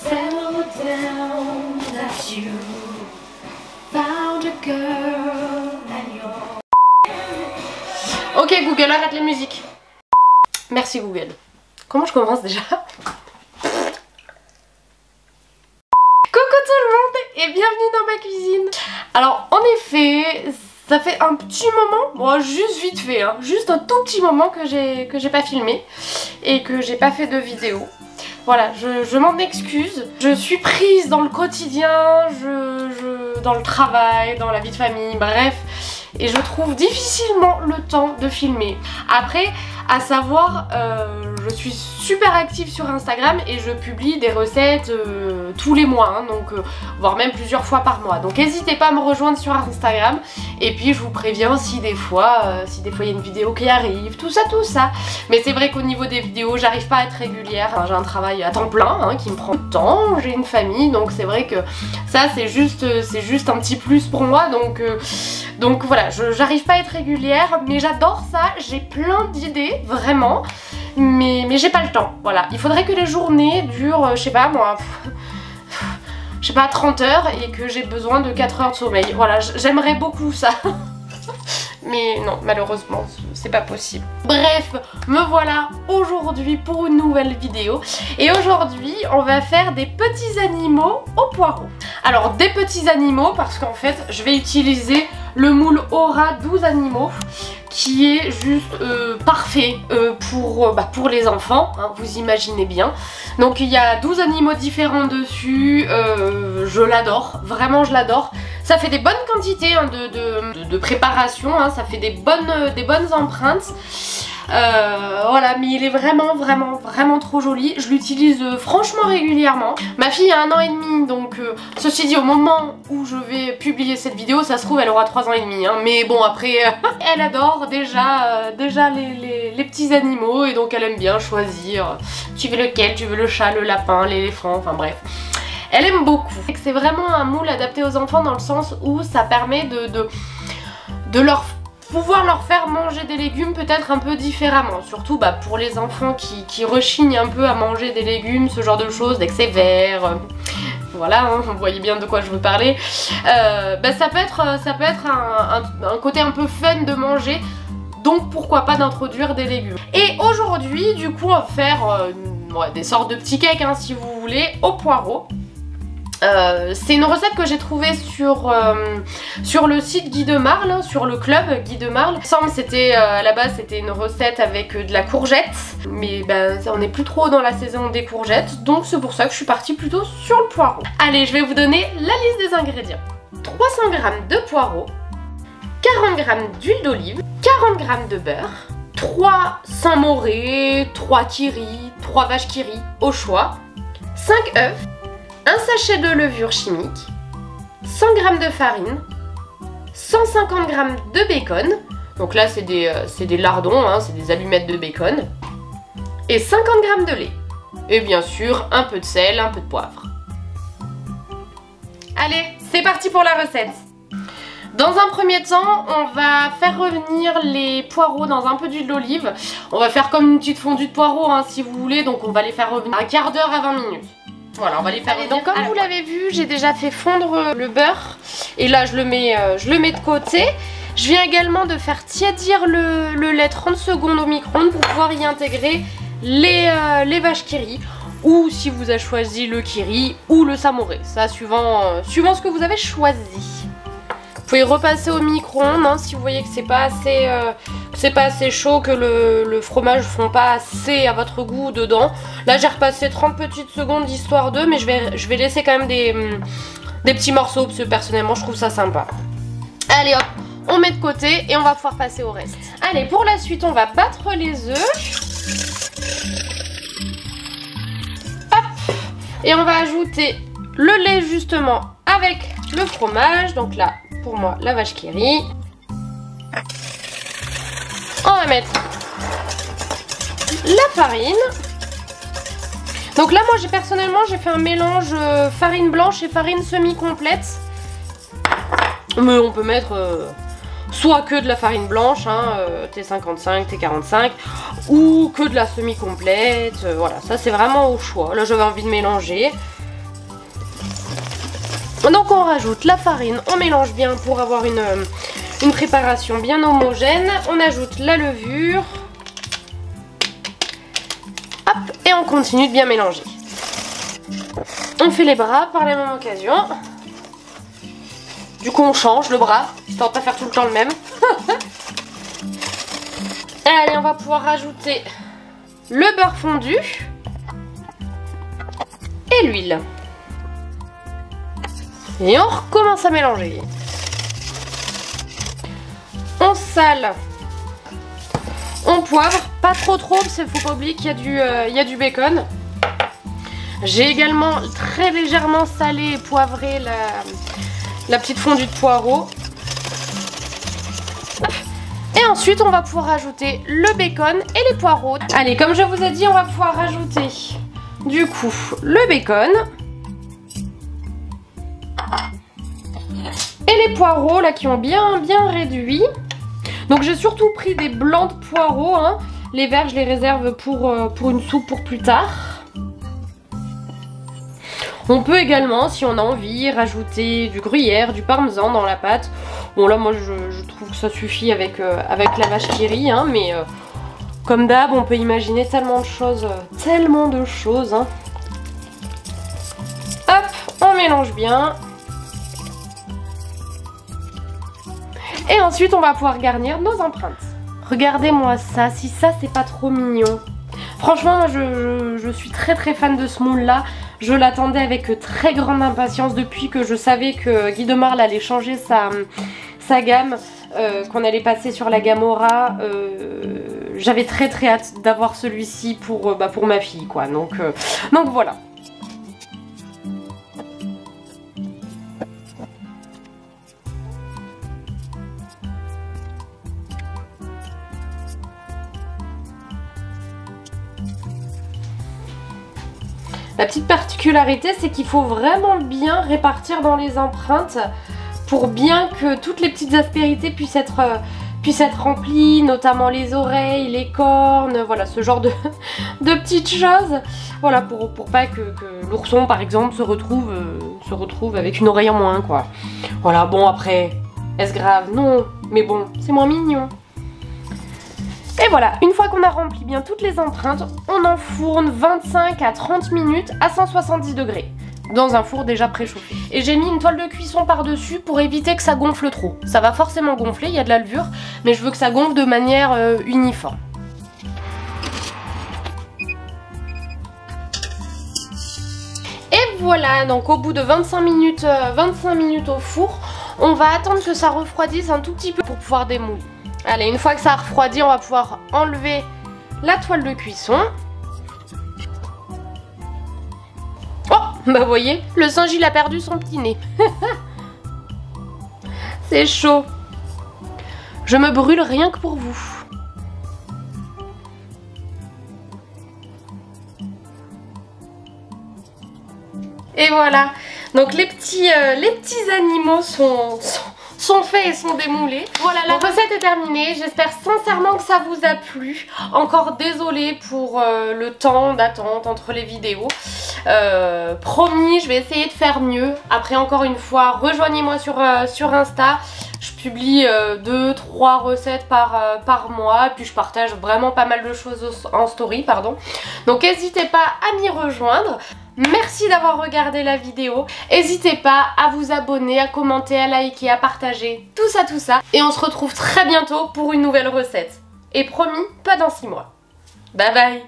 Settle down that you found a girl and you're... Ok Google, arrête les musiques. Merci Google. Comment je commence déjà? Coucou tout le monde et bienvenue dans ma cuisine. Alors en effet, ça fait un petit moment, bon juste vite fait, hein, juste un tout petit moment que j'ai pas filmé et que j'ai pas fait de vidéo. Voilà, je m'en excuse. Je suis prise dans le quotidien, dans le travail, dans la vie de famille, bref. Et je trouve difficilement le temps de filmer. Après, à savoir, je suis super active sur Instagram et je publie des recettes tous les mois, hein, donc voire même plusieurs fois par mois. Donc n'hésitez pas à me rejoindre sur Instagram. Et puis je vous préviens si des fois il y a une vidéo qui arrive, tout ça. Mais c'est vrai qu'au niveau des vidéos, j'arrive pas à être régulière. Enfin, j'ai un travail à temps plein hein, qui me prend du temps. J'ai une famille, donc c'est vrai que ça c'est juste un petit plus pour moi. Donc voilà, j'arrive pas à être régulière, mais j'adore ça. J'ai plein d'idées, vraiment. Mais j'ai pas le temps, voilà. Il faudrait que les journées durent, je sais pas moi, 30 heures et que j'ai besoin de 4 heures de sommeil. Voilà, j'aimerais beaucoup ça. Mais non, malheureusement, c'est pas possible. Bref, me voilà aujourd'hui pour une nouvelle vidéo. Et aujourd'hui, on va faire des petits animaux au poireau. Alors, des petits animaux parce qu'en fait, je vais utiliser le moule Aura 12 animaux qui est juste parfait pour les enfants, hein, vous imaginez bien. Donc il y a 12 animaux différents dessus, je l'adore, vraiment je l'adore. Ça fait des bonnes quantités hein, de préparation, hein, ça fait des bonnes empreintes. Voilà, mais il est vraiment trop joli. Je l'utilise franchement régulièrement. Ma fille a 1 an et demi, donc ceci dit, au moment où je vais publier cette vidéo, ça se trouve elle aura 3 ans et demi, hein, mais bon après elle adore déjà les petits animaux et donc elle aime bien choisir. Tu veux lequel? Tu veux le chat, le lapin, l'éléphant, enfin bref. Elle aime beaucoup. C'est vraiment un moule adapté aux enfants dans le sens où ça permet de pouvoir leur faire manger des légumes peut-être un peu différemment, surtout pour les enfants qui rechignent un peu à manger des légumes, ce genre de choses, dès que c'est vert, voilà, hein, vous voyez bien de quoi je veux parler. Ça peut être un côté un peu fun de manger, donc pourquoi pas d'introduire des légumes. Et aujourd'hui, du coup, on va faire des sortes de petits cakes, hein, si vous voulez, au poireau. C'est une recette que j'ai trouvée sur le site Guy de Marle, hein, sur le club Guy de Marle. Il me semble c'était à la base c'était une recette avec de la courgette, mais on n'est plus trop dans la saison des courgettes, donc c'est pour ça que je suis partie plutôt sur le poireau. Allez, je vais vous donner la liste des ingrédients. 300 g de poireau, 40 g d'huile d'olive, 40 g de beurre, 3 saint-moré, 3 kiri, 3 vaches kiri au choix, 5 œufs, un sachet de levure chimique, 100 g de farine, 150 g de bacon, donc là c'est des lardons, hein, c'est des allumettes de bacon, et 50 g de lait. Et bien sûr un peu de sel, un peu de poivre. Allez, c'est parti pour la recette. Dans un premier temps, on va faire revenir les poireaux dans un peu d'huile d'olive. On va faire comme une petite fondue de poireaux hein, si vous voulez, donc on va les faire revenir un quart d'heure à 20 minutes. Voilà, on va les faire. Donc comme vous l'avez vu, j'ai déjà fait fondre le beurre et là je le mets de côté. Je viens également de faire tiédir le lait 30 secondes au micro-ondes pour pouvoir y intégrer les vaches kiri, ou si vous avez choisi le kiri ou le samouré, ça suivant ce que vous avez choisi. Vous pouvez repasser au micro-ondes hein, si vous voyez que c'est pas assez chaud, que le fromage ne fond pas assez à votre goût dedans. Là j'ai repassé 30 petites secondes histoire de, mais je vais laisser quand même des petits morceaux parce que personnellement je trouve ça sympa. Allez hop, on met de côté et on va pouvoir passer au reste. Allez, pour la suite on va battre les œufs. Hop, et on va ajouter le lait justement avec le fromage, donc là pour moi la vache kiri. On va mettre la farine. Donc là moi personnellement j'ai fait un mélange farine blanche et farine semi-complète. Mais on peut mettre soit que de la farine blanche, hein, T55, T45, ou que de la semi-complète, voilà, ça c'est vraiment au choix. Là j'avais envie de mélanger. Donc on rajoute la farine, on mélange bien pour avoir une préparation bien homogène. On ajoute la levure. Hop, et on continue de bien mélanger. On fait les bras par la même occasion. Du coup on change le bras, histoire de pas faire tout le temps le même. Allez, on va pouvoir rajouter le beurre fondu et l'huile. Et on recommence à mélanger. On sale. On poivre, pas trop parce qu'il faut pas oublier qu'il y a du bacon. J'ai également très légèrement salé et poivré la petite fondue de poireaux. Et ensuite on va pouvoir ajouter le bacon et les poireaux. Allez, comme je vous ai dit, on va pouvoir rajouter du coup le bacon. Et les poireaux là qui ont bien réduit. Donc j'ai surtout pris des blancs de poireaux, hein. Les verts je les réserve pour une soupe pour plus tard. On peut également, si on a envie, rajouter du gruyère, du parmesan dans la pâte. Bon là moi je trouve que ça suffit avec la vache qui rit, hein, mais comme d'hab on peut imaginer tellement de choses, hein. Hop, on mélange bien. Et ensuite on va pouvoir garnir nos empreintes. Regardez-moi ça, si ça c'est pas trop mignon. Franchement moi je suis très fan de ce moule là. Je l'attendais avec très grande impatience depuis que je savais que Guy de Marle allait changer sa gamme, qu'on allait passer sur la gamme Aura. J'avais très hâte d'avoir celui-ci pour ma fille quoi. Donc voilà. La petite particularité, c'est qu'il faut vraiment bien répartir dans les empreintes pour bien que toutes les petites aspérités puissent être remplies, notamment les oreilles, les cornes, voilà, ce genre de petites choses. Voilà, pour pas que l'ourson, par exemple, se retrouve avec une oreille en moins, quoi. Voilà, bon, après, est-ce grave? Non, mais bon, c'est moins mignon. Et voilà, une fois qu'on a rempli bien toutes les empreintes, on enfourne 25 à 30 minutes à 170 degrés. Dans un four déjà préchauffé. Et j'ai mis une toile de cuisson par-dessus pour éviter que ça gonfle trop. Ça va forcément gonfler, il y a de la levure, mais je veux que ça gonfle de manière uniforme. Et voilà, donc au bout de 25 minutes au four, on va attendre que ça refroidisse un tout petit peu pour pouvoir démouler. Allez, une fois que ça a refroidi, on va pouvoir enlever la toile de cuisson. Oh, bah vous voyez, le singe il a perdu son petit nez. C'est chaud. Je me brûle rien que pour vous. Et voilà, donc les petits animaux sont faits et sont démoulés. Voilà, la recette est terminée. J'espère sincèrement que ça vous a plu. Encore désolée pour le temps d'attente entre les vidéos. Promis, je vais essayer de faire mieux. Après, encore une fois, rejoignez-moi sur Insta. Je publie 2-3 recettes par mois. Puis je partage vraiment pas mal de choses en story, pardon. Donc n'hésitez pas à m'y rejoindre. Merci d'avoir regardé la vidéo. N'hésitez pas à vous abonner, à commenter, à liker, à partager, tout ça. Et on se retrouve très bientôt pour une nouvelle recette. Et promis, pas dans 6 mois. Bye bye.